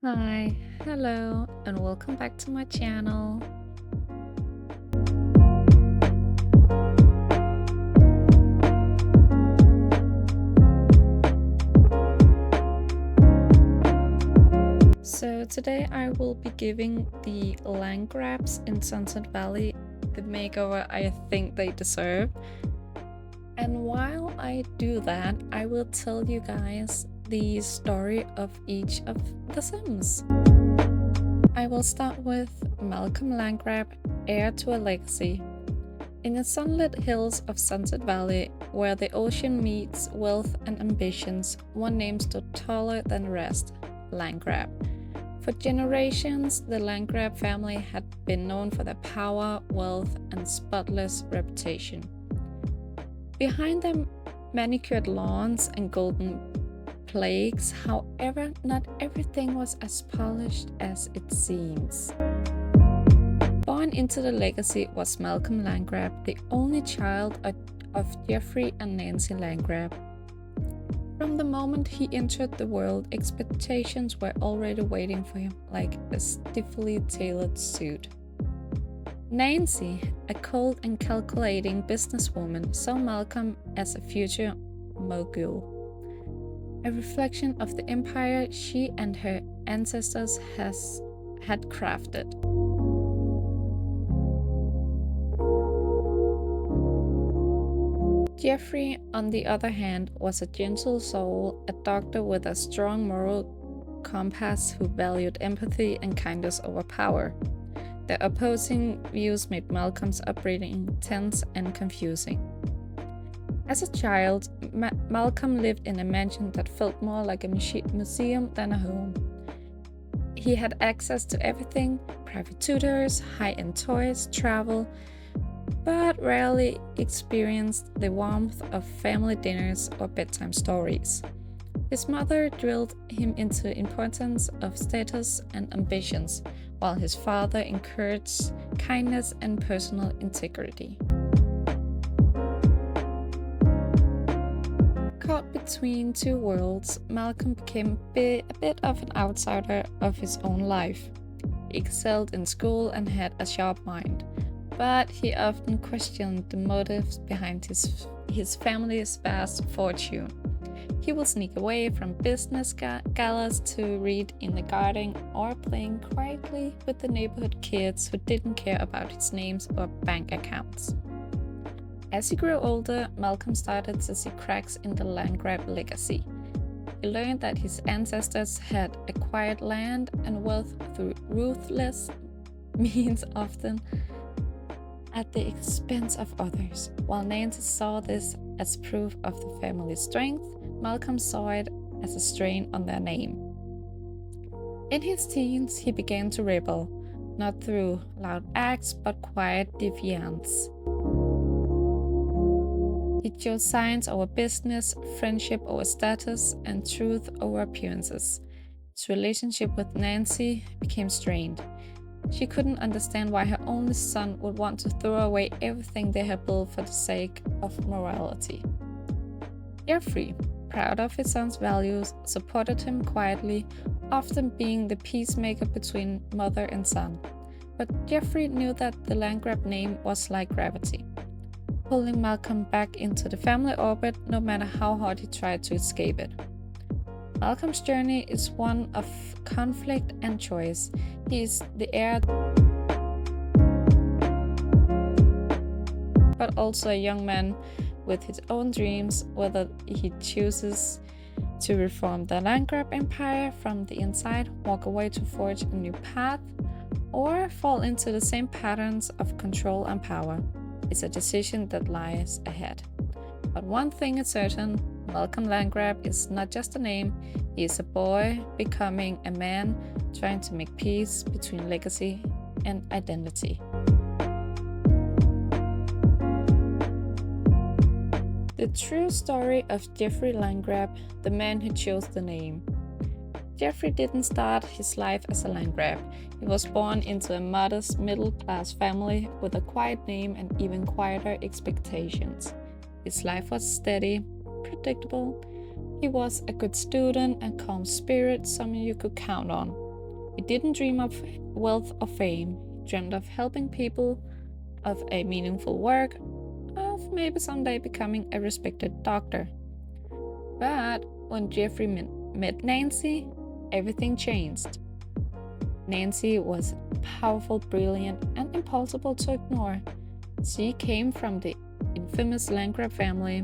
Hi, hello, and welcome back to my channel. So today I will be giving the Landgraabs in Sunset Valley the makeover I think they deserve. And while I do that, I will tell you guys the story of each of the Sims. I will start with Malcom Landgraab, heir to a legacy. In the sunlit hills of Sunset Valley, where the ocean meets wealth and ambitions, one name stood taller than the rest: Landgraab. For generations, the Landgraab family had been known for their power, wealth, and spotless reputation. Behind their manicured lawns and golden plagues, however, not everything was as polished as it seems. Born into the legacy was Malcom Landgraab, the only child of Geoffrey and Nancy Landgraab. From the moment he entered the world, expectations were already waiting for him like a stiffly tailored suit. Nancy, a cold and calculating businesswoman, saw Malcom as a future mogul, a reflection of the empire she and her ancestors had crafted. Geoffrey, on the other hand, was a gentle soul, a doctor with a strong moral compass who valued empathy and kindness over power. The opposing views made Malcolm's upbringing tense and confusing. As a child, Malcom lived in a mansion that felt more like a museum than a home. He had access to everything: private tutors, high-end toys, travel, but rarely experienced the warmth of family dinners or bedtime stories. His mother drilled him into the importance of status and ambitions, while his father encouraged kindness and personal integrity. Caught between two worlds, Malcom became a bit of an outsider of his own life. He excelled in school and had a sharp mind, but he often questioned the motives behind his family's vast fortune. He would sneak away from business galas to read in the garden or playing quietly with the neighborhood kids who didn't care about his names or bank accounts. As he grew older, Malcom started to see cracks in the Landgraab legacy. He learned that his ancestors had acquired land and wealth through ruthless means, often at the expense of others. While Nancy saw this as proof of the family's strength, Malcom saw it as a strain on their name. In his teens, he began to rebel, not through loud acts but quiet defiance. He chose science over business, friendship over status, and truth over appearances. His relationship with Nancy became strained. She couldn't understand why her only son would want to throw away everything they had built for the sake of morality. Geoffrey, proud of his son's values, supported him quietly, often being the peacemaker between mother and son. But Geoffrey knew that the Landgraab name was like gravity, pulling Malcom back into the family orbit no matter how hard he tried to escape it. Malcom's journey is one of conflict and choice. He is the heir, but also a young man with his own dreams, whether he chooses to reform the Landgraab empire from the inside, walk away to forge a new path, or fall into the same patterns of control and power. It's a decision that lies ahead. But one thing is certain: Malcom Landgraab is not just a name, he is a boy becoming a man, trying to make peace between legacy and identity. The true story of Geoffrey Landgraab, the man who chose the name. Geoffrey didn't start his life as a Landgraab. He was born into a modest middle-class family with a quiet name and even quieter expectations. His life was steady, predictable. He was a good student and calm spirit, someone you could count on. He didn't dream of wealth or fame. He dreamed of helping people, of a meaningful work, of maybe someday becoming a respected doctor. But when Geoffrey met Nancy, everything changed. Nancy was powerful, brilliant, and impossible to ignore. She came from the infamous Landgraab family.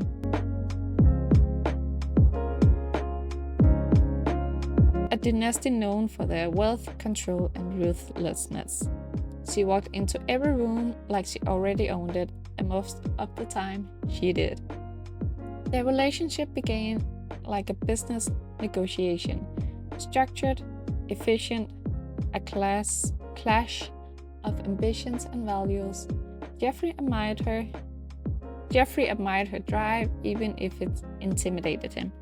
A dynasty known for their wealth, control, and ruthlessness. She walked into every room like she already owned it, and most of the time, she did. Their relationship began like a business negotiation, structured, efficient, a clash of ambitions and values. Geoffrey admired her drive, even if it intimidated him.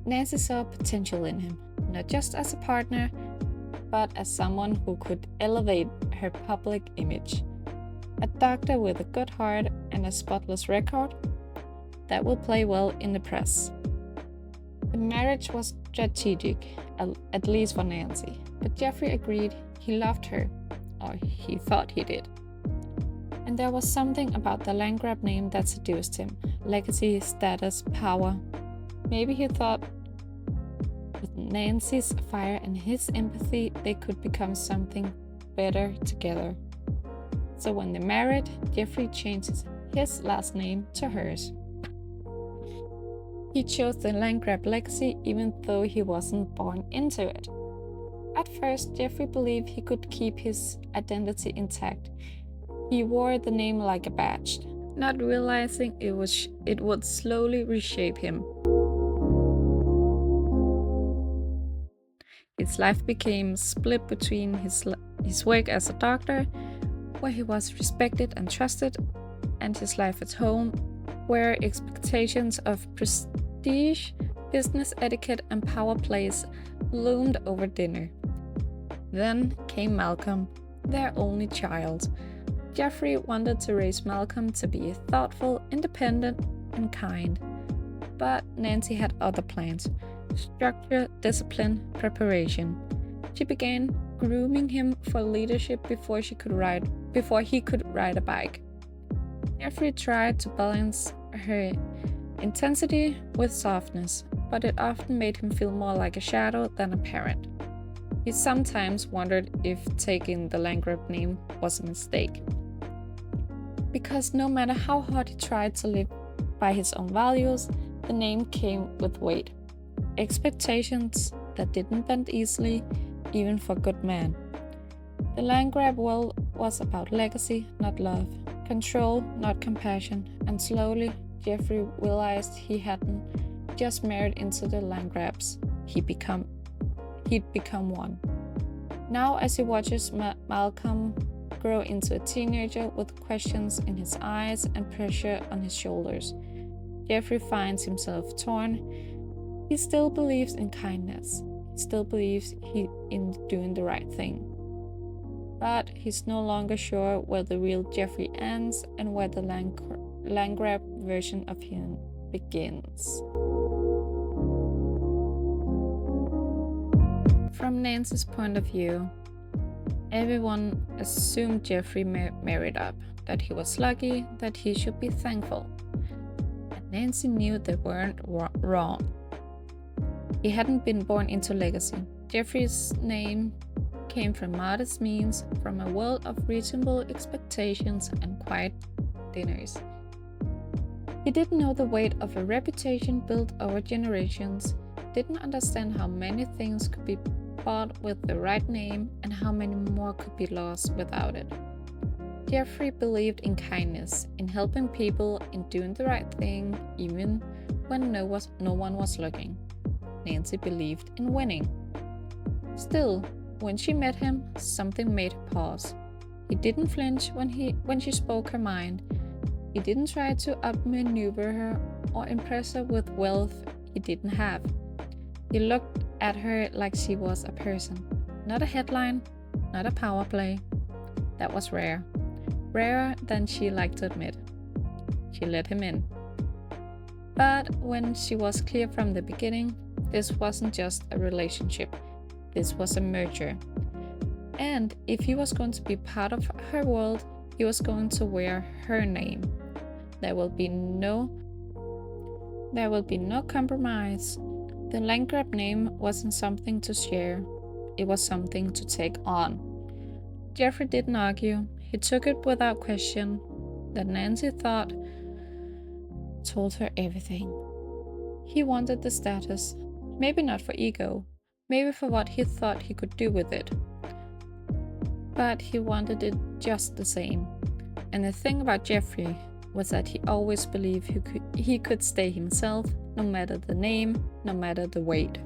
Nancy saw potential in him, not just as a partner, but as someone who could elevate her public image. A doctor with a good heart and a spotless record that will play well in the press. The marriage was strategic, at least for Nancy, but Geoffrey agreed he loved her, or he thought he did. And there was something about the Landgraab name that seduced him. Legacy, status, power. Maybe he thought with Nancy's fire and his empathy, they could become something better together. So when they married, Geoffrey changed his last name to hers. He chose the Landgraab legacy even though he wasn't born into it. At first, Geoffrey believed he could keep his identity intact. He wore the name like a badge, not realizing it would slowly reshape him. His life became split between his work as a doctor, where he was respected and trusted, and his life at home, where expectations of prestige, business etiquette, and power plays loomed over dinner. Then came Malcolm, their only child. Geoffrey wanted to raise Malcolm to be thoughtful, independent, and kind. But Nancy had other plans: structure, discipline, preparation. She began grooming him for leadership before he could ride a bike. Geoffrey tried to balance her intensity with softness, but it often made him feel more like a shadow than a parent. He sometimes wondered if taking the Landgraab name was a mistake. Because no matter how hard he tried to live by his own values, the name came with weight. Expectations that didn't bend easily, even for good men. The Landgraab world was about legacy, not love, control, not compassion, and slowly Geoffrey realized he hadn't just married into the Landgraabs, he'd become one. Now, as he watches Malcolm grow into a teenager with questions in his eyes and pressure on his shoulders, Geoffrey finds himself torn. He still believes in kindness. He still believes in doing the right thing. But he's no longer sure where the real Geoffrey ends and where the Landgraab version of him begins. From Nancy's point of view, everyone assumed Geoffrey married up, that he was lucky, that he should be thankful. And Nancy knew they weren't wrong. He hadn't been born into legacy. Geoffrey's name came from modest means, from a world of reasonable expectations and quiet dinners. He didn't know the weight of a reputation built over generations, didn't understand how many things could be bought with the right name and how many more could be lost without it. Geoffrey believed in kindness, in helping people, in doing the right thing, even when no one was looking. Nancy believed in winning. Still, when she met him, something made her pause. He didn't flinch when she spoke her mind. He didn't try to outmaneuver her or impress her with wealth he didn't have. He looked at her like she was a person, not a headline, not a power play. That was rare. Rarer than she liked to admit. She let him in. But when she was clear from the beginning, this wasn't just a relationship. This was a merger. And if he was going to be part of her world, he was going to wear her name. There will be no compromise. The Landgraab name wasn't something to share. It was something to take on. Geoffrey didn't argue. He took it without question. That Nancy thought told her everything. He wanted the status, maybe not for ego, maybe for what he thought he could do with it. But he wanted it just the same. And the thing about Geoffrey was that he always believed he could stay himself, no matter the name, no matter the weight.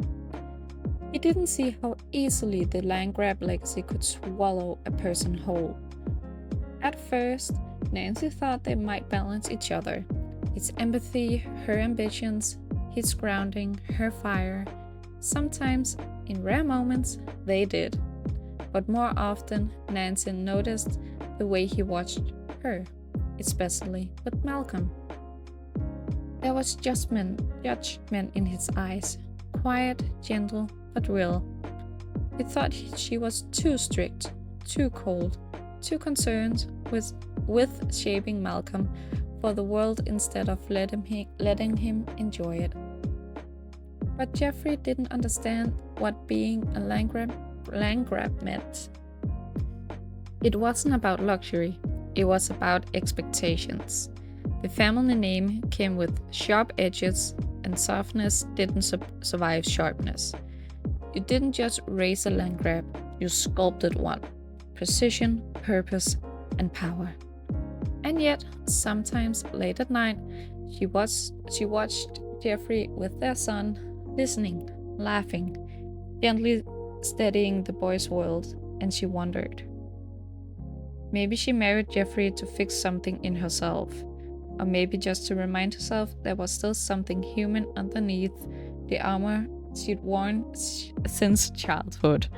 He didn't see how easily the Landgraab legacy could swallow a person whole. At first, Nancy thought they might balance each other. His empathy, her ambitions, his grounding, her fire. Sometimes, in rare moments, they did. But more often, Nancy noticed the way he watched her, especially with Malcolm. There was judgment in his eyes, quiet, gentle, but real. He thought she was too strict, too cold, too concerned with shaping Malcolm for the world instead of letting him enjoy it. But Geoffrey didn't understand what being a Landgraab meant. It wasn't about luxury, it was about expectations. The family name came with sharp edges, and softness didn't survive sharpness. You didn't just raise a Landgraab, you sculpted one. Precision, purpose, and power. And yet, sometimes late at night, she watched Geoffrey with their son, listening, laughing, gently steadying the boy's world, and she wondered. Maybe she married Geoffrey to fix something in herself, or maybe just to remind herself there was still something human underneath the armor she'd worn since childhood.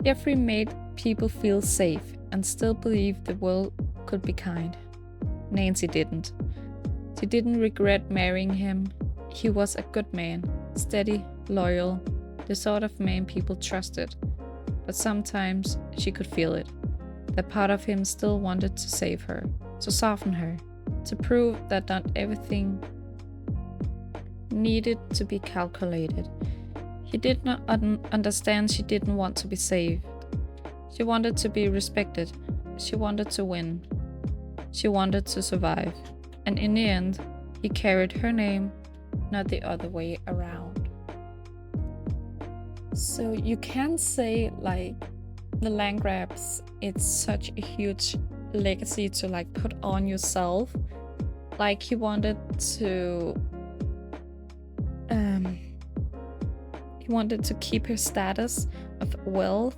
Geoffrey made people feel safe and still believed the world could be kind. Nancy didn't. She didn't regret marrying him. He was a good man, steady, loyal, the sort of man people trusted. But sometimes she could feel it. That part of him still wanted to save her, to soften her, to prove that not everything needed to be calculated. He did not understand she didn't want to be saved. She wanted to be respected. She wanted to win. She wanted to survive. And in the end, he carried her name, not the other way around. So you can say, like, the Landgraabs, it's such a huge legacy to like put on yourself. Like he wanted to keep her status of wealth,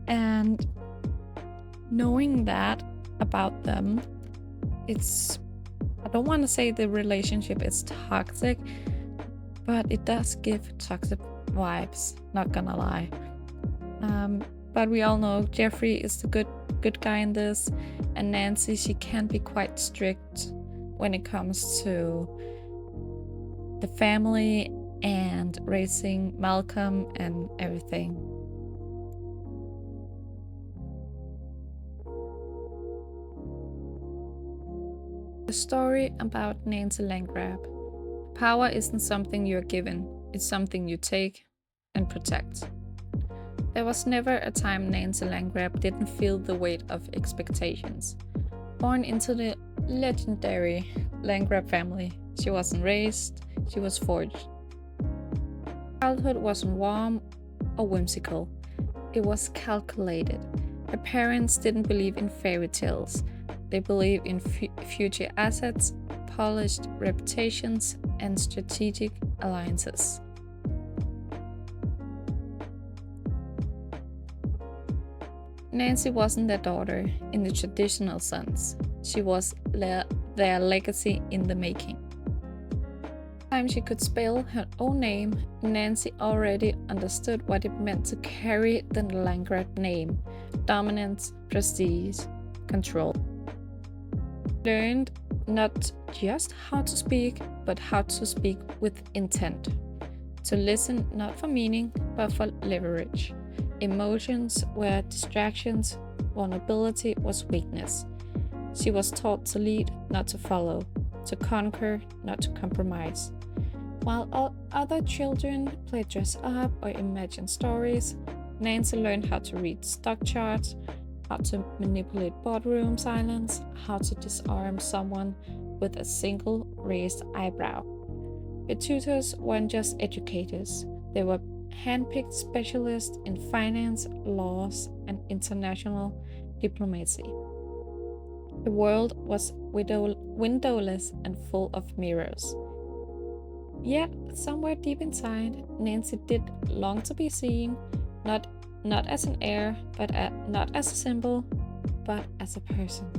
and knowing that about them, it's, I don't want to say the relationship is toxic, but it does give toxic vibes, not gonna lie. But we all know Geoffrey is the good guy in this, and Nancy, she can be quite strict when it comes to the family and raising Malcolm and everything. The story about Nancy Landgraab. Power isn't something you're given, it's something you take and protect. There was never a time Nancy Landgraab didn't feel the weight of expectations. Born into the legendary Landgraab family, she wasn't raised, she was forged. Childhood wasn't warm or whimsical, it was calculated. Her parents didn't believe in fairy tales, they believed in future assets, polished reputations, and strategic alliances. Nancy wasn't their daughter in the traditional sense. She was their legacy in the making. By the time she could spell her own name, Nancy already understood what it meant to carry the Landgraab name: dominance, prestige, control. She learned not just how to speak, but how to speak with intent. to listen not for meaning, but for leverage. Emotions were distractions, vulnerability was weakness. She was taught to lead, not to follow, to conquer, not to compromise. While other children played dress up or imagined stories, Nancy learned how to read stock charts, how to manipulate boardroom silence, how to disarm someone with a single raised eyebrow. Her tutors weren't just educators, they were handpicked specialists in finance, laws, and international diplomacy. The world was windowless and full of mirrors. Yet, somewhere deep inside, Nancy did long to be seen, not as an heir, not as a symbol, but as a person.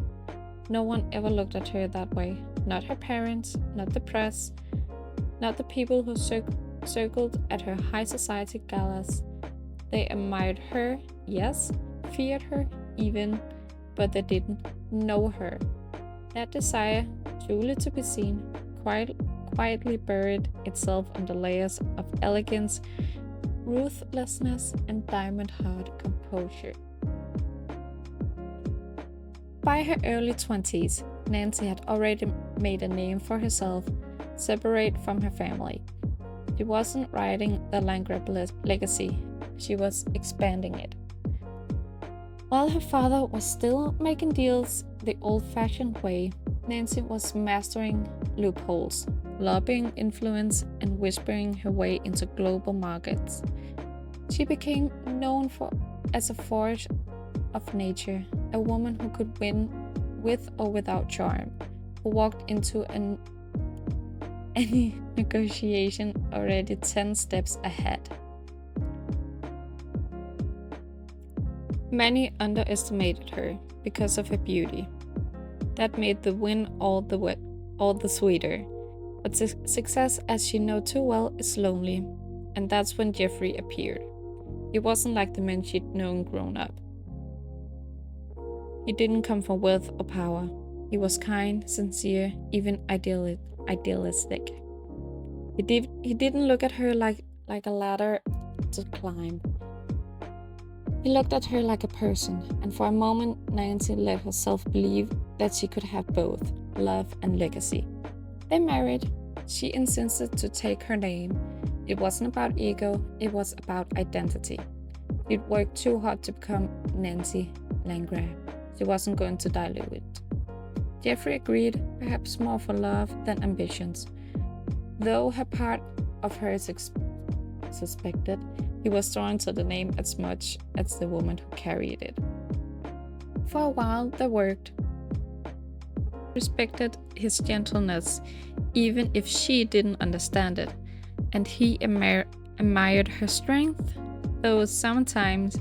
No one ever looked at her that way. Not her parents, not the press, not the people who circled at her high society galas. They admired her, yes, feared her even, but they didn't know her. That desire, truly to be seen, quietly buried itself under layers of elegance, ruthlessness, and diamond-hard composure. By her early 20s, Nancy had already made a name for herself, separate from her family. She wasn't writing the Landgraab legacy, she was expanding it. While her father was still making deals the old-fashioned way, Nancy was mastering loopholes, lobbying influence, and whispering her way into global markets. She became known as a force of nature, a woman who could win with or without charm, who walked into any negotiation already 10 steps ahead. Many underestimated her because of her beauty. That made the win all the sweeter. But success, as you know too well, is lonely, and that's when Geoffrey appeared. He wasn't like the men she'd known grown up. He didn't come for wealth or power. He was kind, sincere, even idealistic. He didn't look at her like a ladder to climb. He looked at her like a person, and for a moment Nancy let herself believe that she could have both, love and legacy. They married. She insisted to take her name. It wasn't about ego, it was about identity. She'd worked too hard to become Nancy Landgraab. She wasn't going to dilute it. Geoffrey agreed, perhaps more for love than ambitions. Though her part of her suspected, he was drawn to the name as much as the woman who carried it. For a while they worked. Respected his gentleness, even if she didn't understand it, and he admired her strength, though sometimes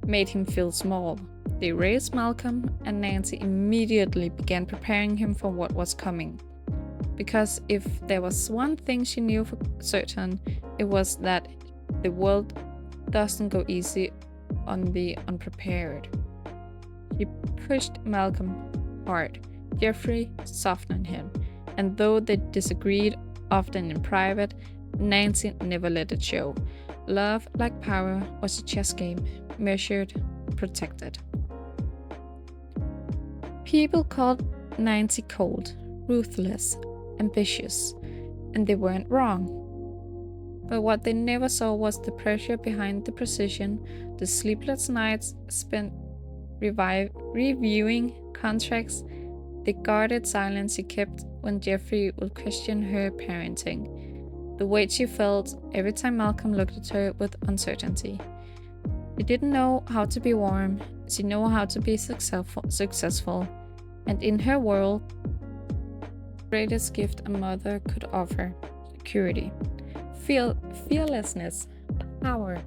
made him feel small. They raised Malcolm, and Nancy immediately began preparing him for what was coming. Because if there was one thing she knew for certain, it was that the world doesn't go easy on the unprepared. She pushed Malcolm hard. Geoffrey softened him, and though they disagreed, often in private, Nancy never let it show. Love, like power, was a chess game, measured, protected. People called Nancy cold, ruthless, ambitious, and they weren't wrong. But what they never saw was the pressure behind the precision, the sleepless nights spent reviewing contracts, the guarded silence she kept when Geoffrey would question her parenting, the weight she felt every time Malcolm looked at her with uncertainty. She didn't know how to be warm, she knew how to be successful, and in her world, the greatest gift a mother could offer, security, fearlessness, power.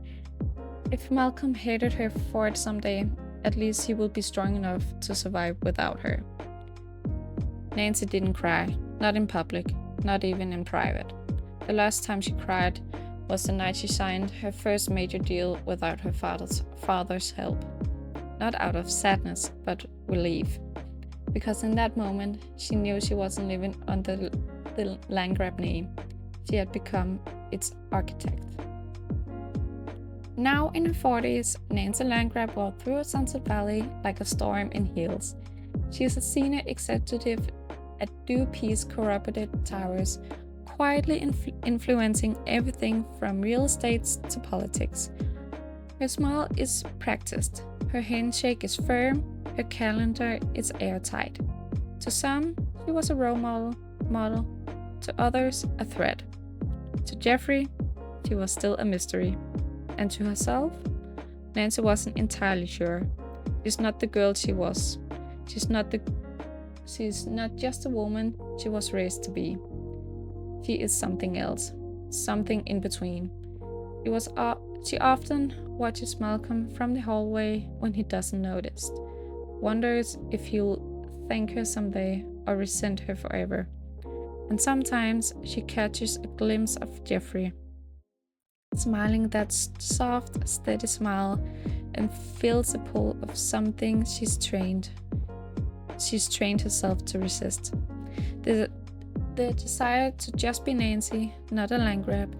If Malcolm hated her for it someday, at least he would be strong enough to survive without her. Nancy didn't cry, not in public, not even in private. The last time she cried was the night she signed her first major deal without her father's help. Not out of sadness, but relief. Because in that moment, she knew she wasn't living under the Landgraab name. She had become its architect. Now in her 40s, Nancy Landgraab walked through Sunset Valley like a storm in heels. She is a senior executive at Peace Corroborated Towers, quietly influencing everything from real estate to politics. Her smile is practiced, her handshake is firm, her calendar is airtight. To some, she was a role model, to others, a threat. To Geoffrey, she was still a mystery. And to herself, Nancy wasn't entirely sure. She's not the girl she was. She's not just a woman she was raised to be. She is something else, something in between. She often watches Malcolm from the hallway when he doesn't notice, wonders if he'll thank her someday or resent her forever. And sometimes she catches a glimpse of Geoffrey, smiling that soft, steady smile, and feels a pull of something she's trained herself to resist. The desire to just be Nancy, not a Landgraab.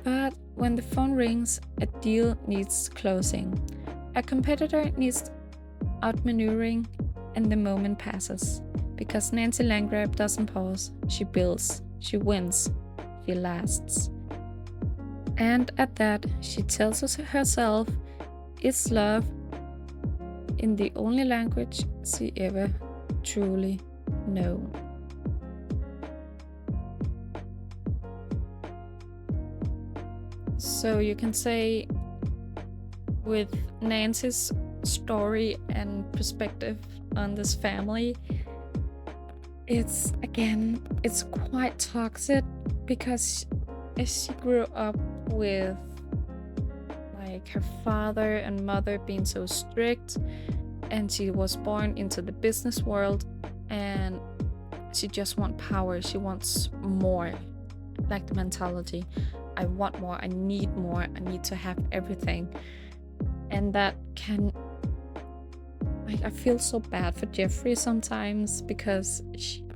But when the phone rings, a deal needs closing. A competitor needs outmaneuvering, and the moment passes. Because Nancy Landgraab doesn't pause, she builds, she wins, she lasts. And at that, she tells us herself, it's love in the only language she ever truly known. So you can say with Nancy's story and perspective on this family, it's quite toxic because she grew up with like her father and mother being so strict, and she was born into the business world, and she just wants power. She wants more, like the mentality, I want more, I need to have everything. And that can, like, I feel so bad for Geoffrey sometimes because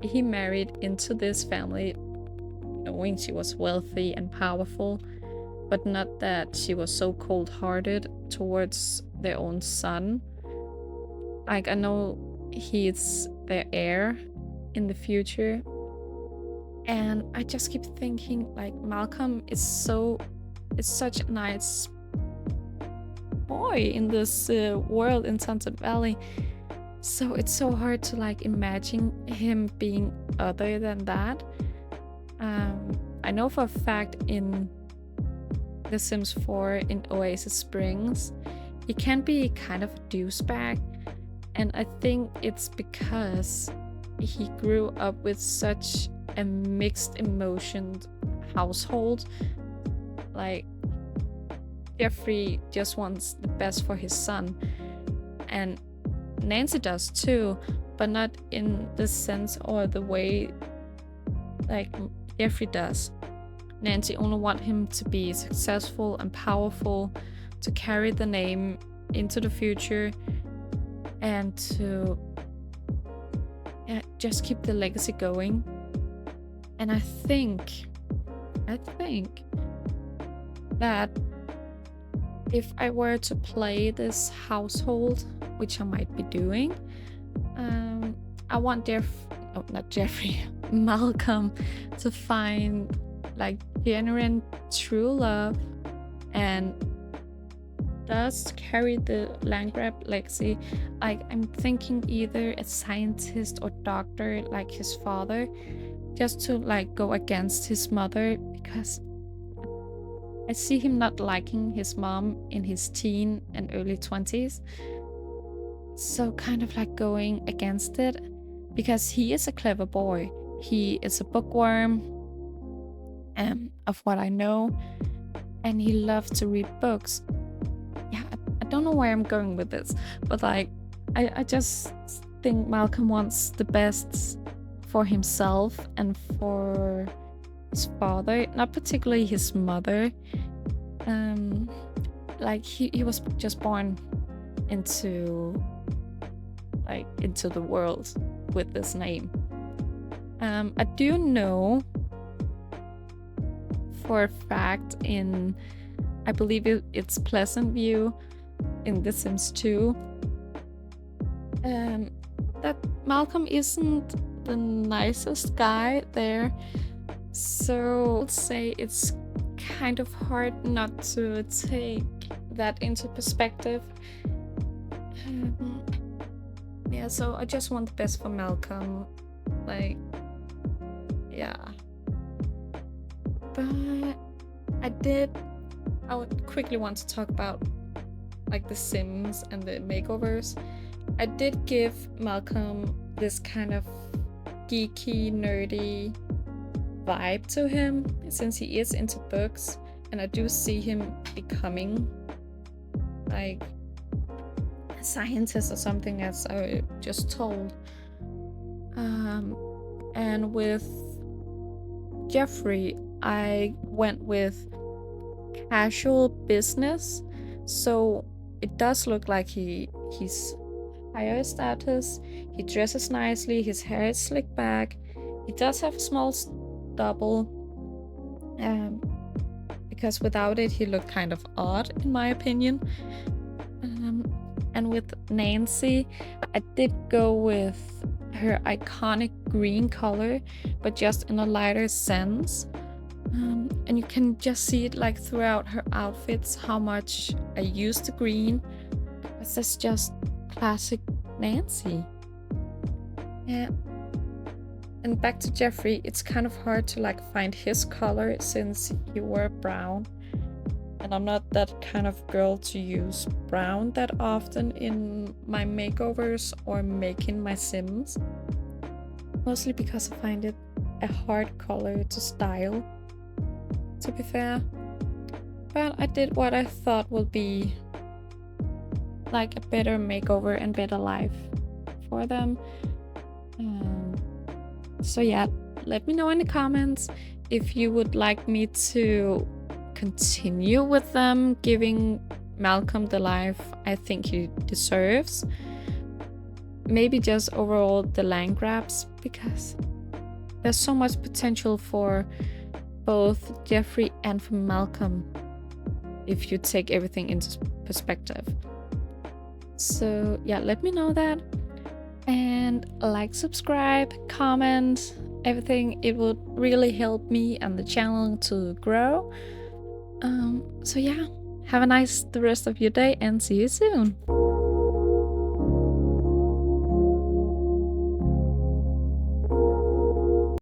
he married into this family knowing she was wealthy and powerful, but not that she was so cold-hearted towards their own son. Like, I know he's their heir in the future, and I just keep thinking, like, Malcolm is such a nice boy in this world in Sunset Valley. So it's so hard to like imagine him being other than that. I know for a fact in The Sims 4 in Oasis Springs, he can be kind of a douchebag, and I think it's because he grew up with such a mixed emotioned household. Like, Geoffrey just wants the best for his son, and Nancy does too, but not in the sense or the way like Geoffrey does. Nancy only wants him to be successful and powerful, to carry the name into the future, and to just keep the legacy going. And I think that if I were to play this household, which I might be doing, I want Malcolm to find like genuine true love and does carry the Landgraab legacy. Like, I'm thinking either a scientist or doctor like his father, just to like go against his mother, because I see him not liking his mom in his teen and early 20s. So kind of like going against it, because he is a clever boy. He is a bookworm, of what I know, and he loves to read books. Yeah, I don't know where I'm going with this, but like, I just think Malcolm wants the best for himself and for his father, not particularly his mother. Like he was just born into the world with this name. I do know for a fact in, I believe it's Pleasant View in The Sims 2, that Malcolm isn't the nicest guy there. So I'll say it's kind of hard not to take that into perspective. Yeah, so I just want the best for Malcolm. Like, yeah. But I would quickly want to talk about like the Sims and the makeovers. I did give Malcolm this kind of geeky, nerdy vibe to him since he is into books, and I do see him becoming like a scientist or something, as I just told. And with Geoffrey, I went with casual business, so it does look like he's higher status. He dresses nicely, his hair is slicked back, he does have a small stubble, because without it he looked kind of odd in my opinion. And with Nancy, I did go with her iconic green color, but just in a lighter sense. And you can just see it like throughout her outfits how much I used the green. That's just classic Nancy. Yeah. And back to Geoffrey, it's kind of hard to like find his color since he wore brown. And I'm not that kind of girl to use brown that often in my makeovers or making my Sims. Mostly because I find it a hard color to style, to be fair. But I did what I thought would be like a better makeover and better life for them. So yeah, let me know in the comments if you would like me to continue with them, giving Malcolm the life I think he deserves. Maybe just overall the Landgraabs, because there's so much potential for both Geoffrey and for Malcolm if you take everything into perspective. So yeah, let me know that, and like, subscribe, comment, everything. It would really help me and the channel to grow. So yeah, have a nice the rest of your day and see you soon.